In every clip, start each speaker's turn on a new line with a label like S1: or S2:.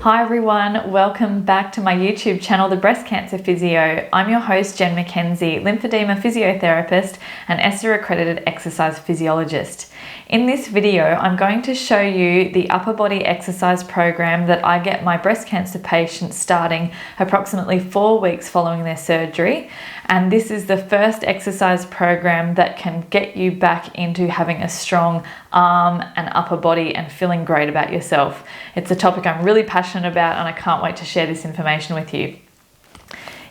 S1: Hi everyone, welcome back to my YouTube channel, The Breast Cancer Physio. I'm your host, Jen McKenzie, lymphedema physiotherapist and ESSA accredited exercise physiologist. In this video, I'm going to show you the upper body exercise program that I get my breast cancer patients starting approximately 4 weeks following their surgery. And this is the first exercise program that can get you back into having a strong arm and upper body and feeling great about yourself. It's a topic I'm really passionate about and I can't wait to share this information with you.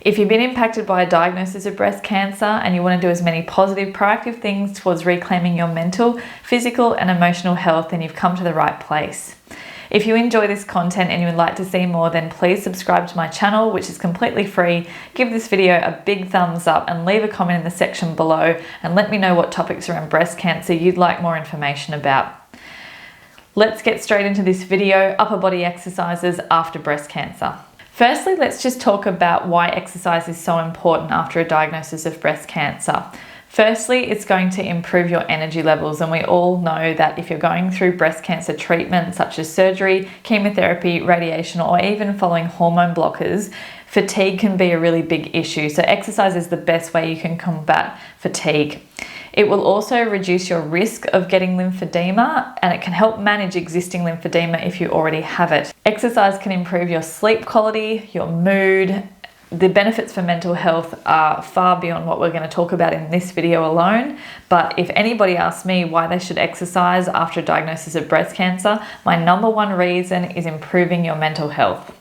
S1: If you've been impacted by a diagnosis of breast cancer and you want to do as many positive, proactive things towards reclaiming your mental, physical and emotional health, then you've come to the right place. If you enjoy this content and you would like to see more, then please subscribe to my channel, which is completely free. Give this video a big thumbs up and leave a comment in the section below and let me know what topics around breast cancer you'd like more information about. Let's get straight into this video, upper body exercises after breast cancer. Firstly, let's just talk about why exercise is so important after a diagnosis of breast cancer. Firstly, it's going to improve your energy levels, and we all know that if you're going through breast cancer treatment such as surgery, chemotherapy, radiation, or even following hormone blockers, fatigue can be a really big issue. So exercise is the best way you can combat fatigue. It will also reduce your risk of getting lymphedema, and it can help manage existing lymphedema if you already have it. Exercise can improve your sleep quality, your mood. The benefits for mental health are far beyond what we're going to talk about in this video alone. But if anybody asks me why they should exercise after a diagnosis of breast cancer, my number one reason is improving your mental health.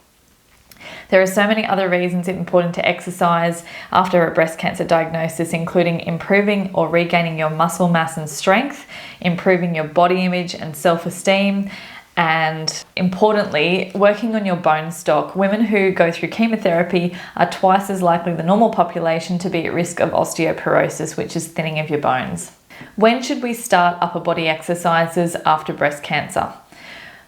S1: There are so many other reasons it's important to exercise after a breast cancer diagnosis, including improving or regaining your muscle mass and strength, improving your body image and self-esteem, and importantly, working on your bone stock. Women who go through chemotherapy are twice as likely the normal population to be at risk of osteoporosis, which is thinning of your bones. When should we start upper body exercises after breast cancer?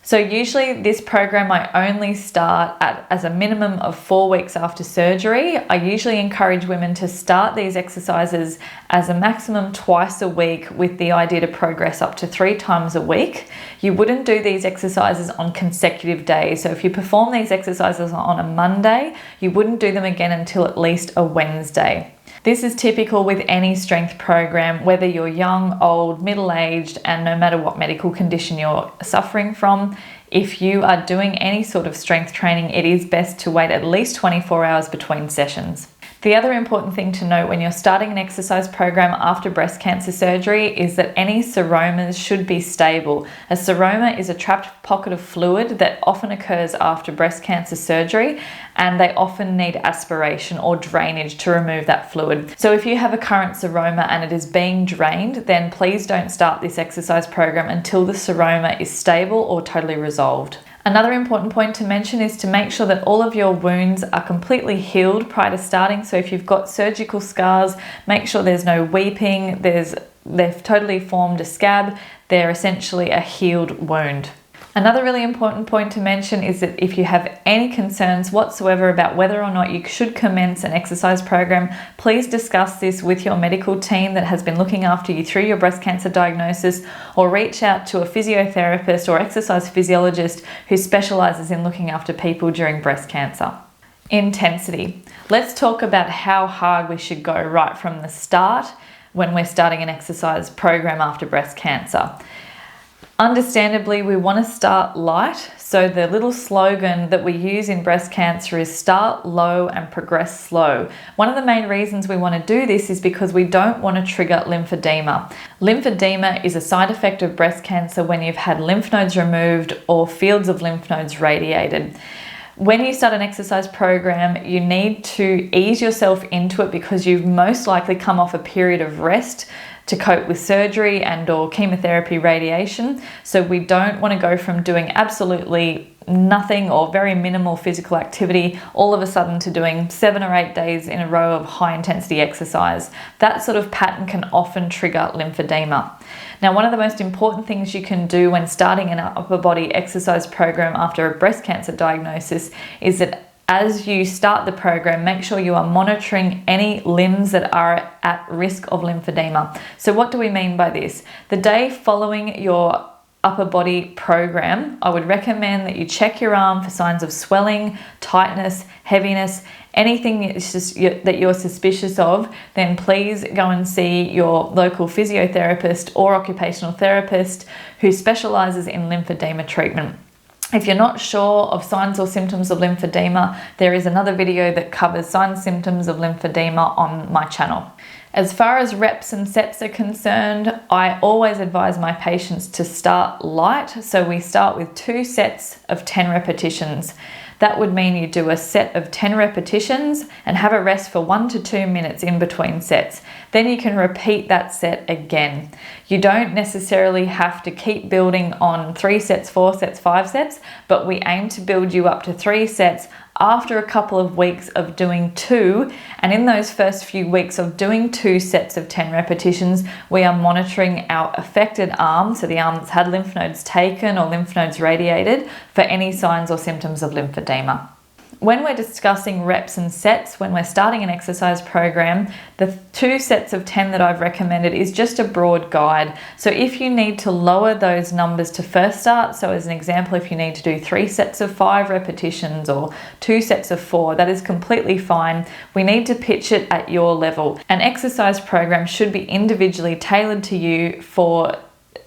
S1: So usually this program I only start at as a minimum of 4 weeks after surgery. I usually encourage women to start these exercises as a maximum twice a week with the idea to progress up to 3 times a week. You wouldn't do these exercises on consecutive days. So if you perform these exercises on a Monday, you wouldn't do them again until at least a Wednesday. This is typical with any strength program, whether you're young, old, middle-aged, and no matter what medical condition you're suffering from. If you are doing any sort of strength training, it is best to wait at least 24 hours between sessions. The other important thing to note when you're starting an exercise program after breast cancer surgery is that any seromas should be stable. A seroma is a trapped pocket of fluid that often occurs after breast cancer surgery, and they often need aspiration or drainage to remove that fluid. So if you have a current seroma and it is being drained, then please don't start this exercise program until the seroma is stable or totally resolved. Another important point to mention is to make sure that all of your wounds are completely healed prior to starting. So if you've got surgical scars, make sure there's no weeping, they've totally formed a scab, they're essentially a healed wound. Another really important point to mention is that if you have any concerns whatsoever about whether or not you should commence an exercise program, please discuss this with your medical team that has been looking after you through your breast cancer diagnosis, or reach out to a physiotherapist or exercise physiologist who specializes in looking after people during breast cancer. Intensity. Let's talk about how hard we should go right from the start when we're starting an exercise program after breast cancer. Understandably, we want to start light, so the little slogan that we use in breast cancer is start low and progress slow. One of the main reasons we want to do this is because we don't want to trigger lymphedema. Lymphedema is a side effect of breast cancer when you've had lymph nodes removed or fields of lymph nodes radiated. When you start an exercise program, you need to ease yourself into it because you've most likely come off a period of rest to cope with surgery and or chemotherapy radiation. So we don't want to go from doing absolutely nothing or very minimal physical activity all of a sudden to doing 7 or 8 days in a row of high intensity exercise. That sort of pattern can often trigger lymphedema. Now, one of the most important things you can do when starting an upper body exercise program after a breast cancer diagnosis is that as you start the program, make sure you are monitoring any limbs that are at risk of lymphedema. So what do we mean by this? The day following your upper body program, I would recommend that you check your arm for signs of swelling, tightness, heaviness, anything that you're suspicious of. Then please go and see your local physiotherapist or occupational therapist who specializes in lymphedema treatment. If you're not sure of signs or symptoms of lymphedema, there is another video that covers signs and symptoms of lymphedema on my channel. As far as reps and sets are concerned, I always advise my patients to start light. So we start with 2 sets of 10 repetitions. That would mean you do a set of 10 repetitions and have a rest for 1 to 2 minutes in between sets. Then you can repeat that set again. You don't necessarily have to keep building on 3 sets, 4 sets, 5 sets, but we aim to build you up to 3 sets after a couple of weeks of doing 2. And in those first few weeks of doing 2 sets of 10 repetitions, we are monitoring our affected arm, so the arm that's had lymph nodes taken or lymph nodes radiated, for any signs or symptoms of lymphedema. When we're discussing reps and sets, when we're starting an exercise program, the 2 sets of 10 that I've recommended is just a broad guide. So if you need to lower those numbers to first start, so as an example, if you need to do 3 sets of 5 repetitions or 2 sets of 4, that is completely fine. We need to pitch it at your level. An exercise program should be individually tailored to you for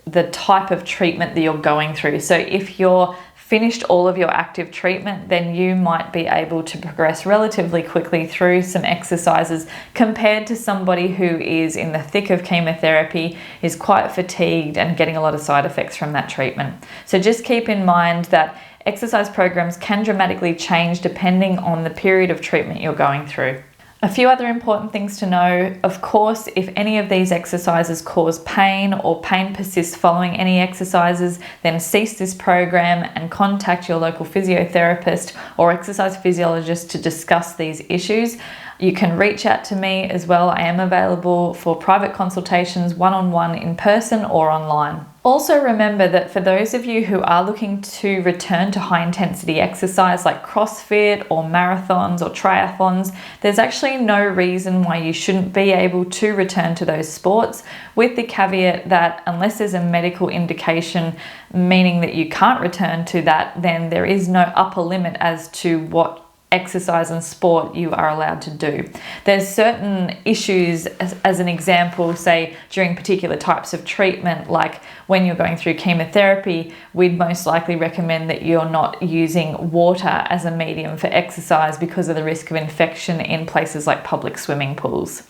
S1: the type of treatment that you're going through. So if you're finished all of your active treatment, then you might be able to progress relatively quickly through some exercises compared to somebody who is in the thick of chemotherapy, is quite fatigued and getting a lot of side effects from that treatment. So just keep in mind that exercise programs can dramatically change depending on the period of treatment you're going through. A few other important things to know: of course, if any of these exercises cause pain or pain persists following any exercises, then cease this program and contact your local physiotherapist or exercise physiologist to discuss these issues. You can reach out to me as well. I am available for private consultations, one-on-one, in person or online. Also remember that for those of you who are looking to return to high intensity exercise like CrossFit or marathons or triathlons, there's actually no reason why you shouldn't be able to return to those sports, with the caveat that unless there's a medical indication meaning that you can't return to that, then there is no upper limit as to what exercise and sport you are allowed to do. There's certain issues, as an example, say during particular types of treatment, like when you're going through chemotherapy, we'd most likely recommend that you're not using water as a medium for exercise because of the risk of infection in places like public swimming pools.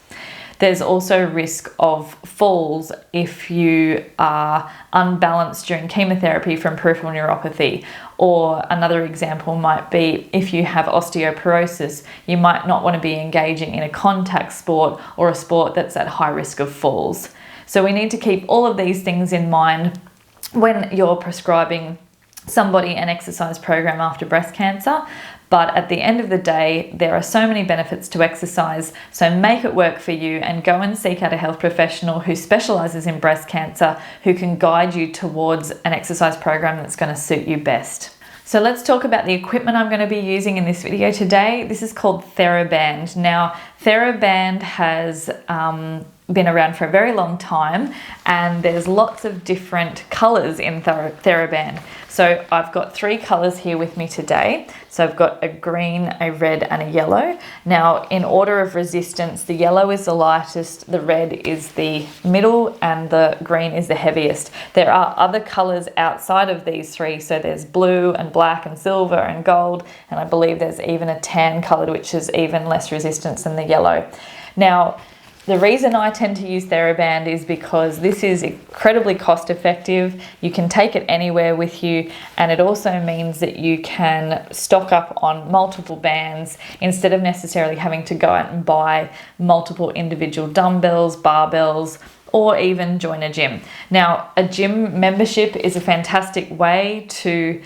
S1: There's also risk of falls if you are unbalanced during chemotherapy from peripheral neuropathy. Or another example might be if you have osteoporosis, you might not want to be engaging in a contact sport or a sport that's at high risk of falls. So we need to keep all of these things in mind when you're prescribing somebody an exercise program after breast cancer. But at the end of the day, there are so many benefits to exercise, so make it work for you and go and seek out a health professional who specializes in breast cancer, who can guide you towards an exercise program that's going to suit you best. So let's talk about the equipment I'm going to be using in this video today. This is called THERABAND. Now, THERABAND has been around for a very long time, and there's lots of different colors in THERABAND. So I've got 3 colors here with me today. So I've got a green, a red, and a yellow. Now, in order of resistance, the yellow is the lightest, the red is the middle, and the green is the heaviest. There are other colors outside of these 3. So there's blue and black and silver and gold, and I believe there's even a tan colored, which is even less resistance than the yellow. Now, the reason I tend to use THERABAND is because this is incredibly cost effective. You can take it anywhere with you, and it also means that you can stock up on multiple bands instead of necessarily having to go out and buy multiple individual dumbbells, barbells, or even join a gym. Now, a gym membership is a fantastic way to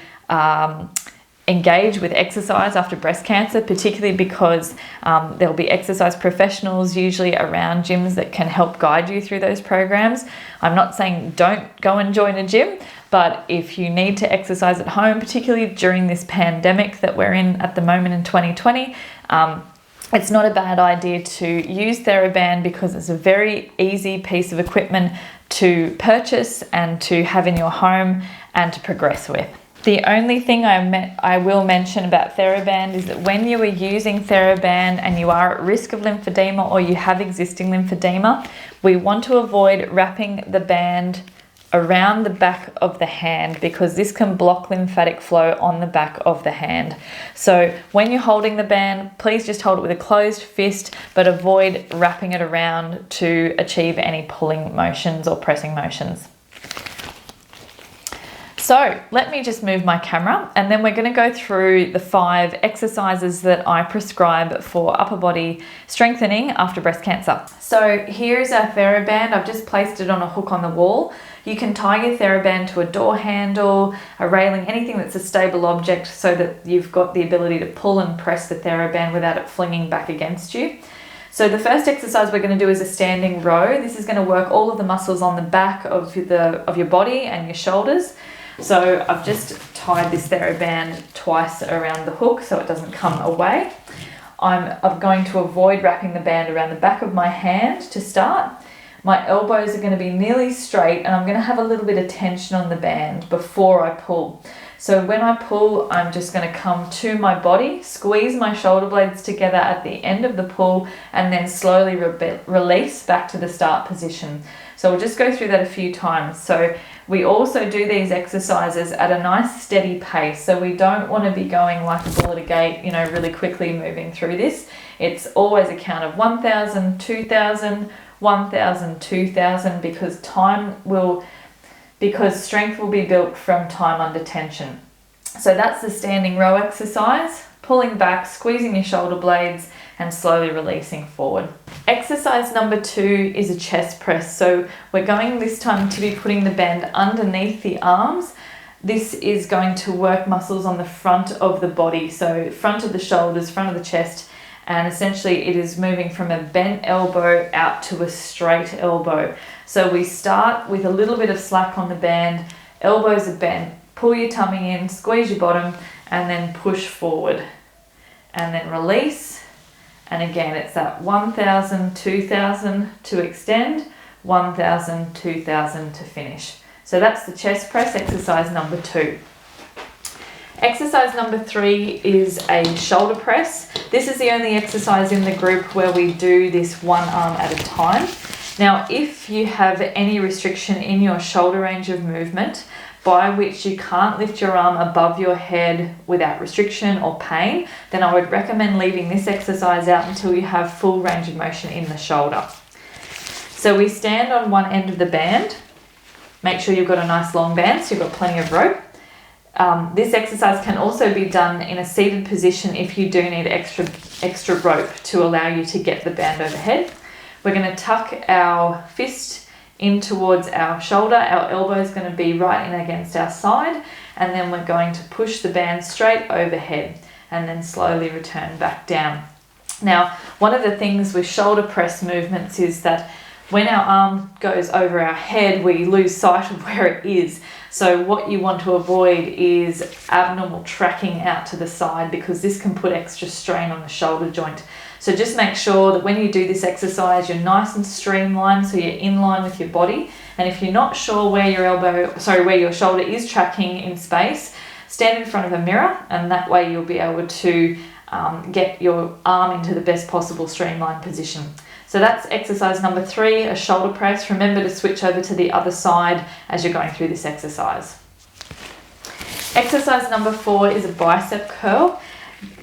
S1: engage with exercise after breast cancer, particularly because there'll be exercise professionals usually around gyms that can help guide you through those programs. I'm not saying don't go and join a gym, but if you need to exercise at home, particularly during this pandemic that we're in at the moment in 2020, it's not a bad idea to use THERABAND because it's a very easy piece of equipment to purchase and to have in your home and to progress with. The only thing I will mention about THERABAND is that when you are using THERABAND and you are at risk of lymphedema or you have existing lymphedema, we want to avoid wrapping the band around the back of the hand, because this can block lymphatic flow on the back of the hand. So when you're holding the band, please just hold it with a closed fist, but avoid wrapping it around to achieve any pulling motions or pressing motions. So let me just move my camera, and then we're going to go through the 5 exercises that I prescribe for upper body strengthening after breast cancer. So here's our THERABAND. I've just placed it on a hook on the wall. You can tie your THERABAND to a door handle, a railing, anything that's a stable object, so that you've got the ability to pull and press the THERABAND without it flinging back against you. So the first exercise we're going to do is a standing row. This is going to work all of the muscles on the back of your body and your shoulders. So I've just tied this THERABAND twice around the hook so it doesn't come away. I'm going to avoid wrapping the band around the back of my hand to start. My elbows are going to be nearly straight, and I'm going to have a little bit of tension on the band before I pull. So when I pull, I'm just going to come to my body, squeeze my shoulder blades together at the end of the pull, and then slowly release back to the start position. So we'll just go through that a few times. So we also do these exercises at a nice steady pace. So we don't want to be going like a bull at a gate, really quickly moving through this. It's always a count of 1,000, 2,000, 1,000, 2,000, because strength will be built from time under tension. So that's the standing row exercise, pulling back, squeezing your shoulder blades, and slowly releasing forward. Exercise number 2 is a chest press. So we're going this time to be putting the band underneath the arms. This is going to work muscles on the front of the body, so front of the shoulders, front of the chest, and essentially it is moving from a bent elbow out to a straight elbow. So we start with a little bit of slack on the band, elbows are bent, pull your tummy in, squeeze your bottom, and then push forward. And then release. And again, it's that 1,000, 2,000 to extend, 1,000, 2,000 to finish. So that's the chest press, exercise number 2. Exercise number 3 is a shoulder press. This is the only exercise in the group where we do this one arm at a time. Now, if you have any restriction in your shoulder range of movement, by which you can't lift your arm above your head without restriction or pain, then I would recommend leaving this exercise out until you have full range of motion in the shoulder. So we stand on one end of the band. Make sure you've got a nice long band so you've got plenty of rope. This exercise can also be done in a seated position if you do need extra rope to allow you to get the band overhead. We're going to tuck our fist in towards our shoulder. Our elbow is going to be right in against our side, and then we're going to push the band straight overhead and then slowly return back down. Now, one of the things with shoulder press movements is that when our arm goes over our head, we lose sight of where it is. So what you want to avoid is abnormal tracking out to the side, because this can put extra strain on the shoulder joint. So just make sure that when you do this exercise, you're nice and streamlined, so you're in line with your body. And if you're not sure where where your shoulder is tracking in space, stand in front of a mirror, and that way you'll be able to get your arm into the best possible streamlined position. So that's exercise number 3, a shoulder press. Remember to switch over to the other side as you're going through this exercise. Exercise number 4 is a bicep curl.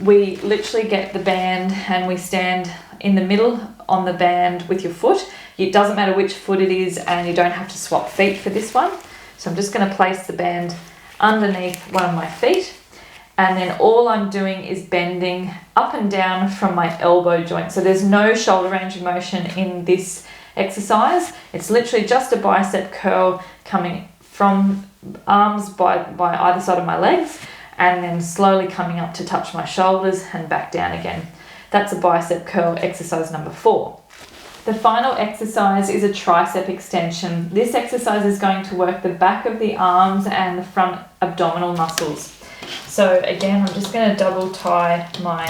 S1: We literally get the band and we stand in the middle on the band with your foot. It doesn't matter which foot it is, and you don't have to swap feet for this one. So I'm just going to place the band underneath one of my feet. And then all I'm doing is bending up and down from my elbow joint. So there's no shoulder range of motion in this exercise. It's literally just a bicep curl coming from arms by either side of my legs, and then slowly coming up to touch my shoulders and back down again. That's a bicep curl, exercise number 4. The final exercise is a tricep extension. This exercise is going to work the back of the arms and the front abdominal muscles. So again, I'm just going to double tie my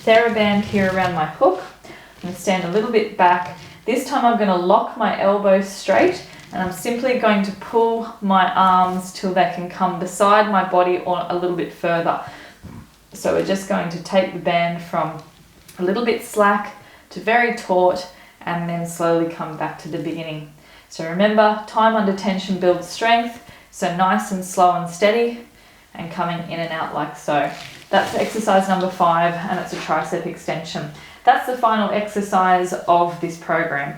S1: THERABAND here around my hook. I'm going to stand a little bit back. This time I'm going to lock my elbows straight And I'm simply going to pull my arms till they can come beside my body or a little bit further. So we're just going to take the band from a little bit slack to very taut and then slowly come back to the beginning. So remember, time under tension builds strength, so nice and slow and steady and coming in and out like so. That's exercise number 5 and it's a tricep extension. That's the final exercise of this program.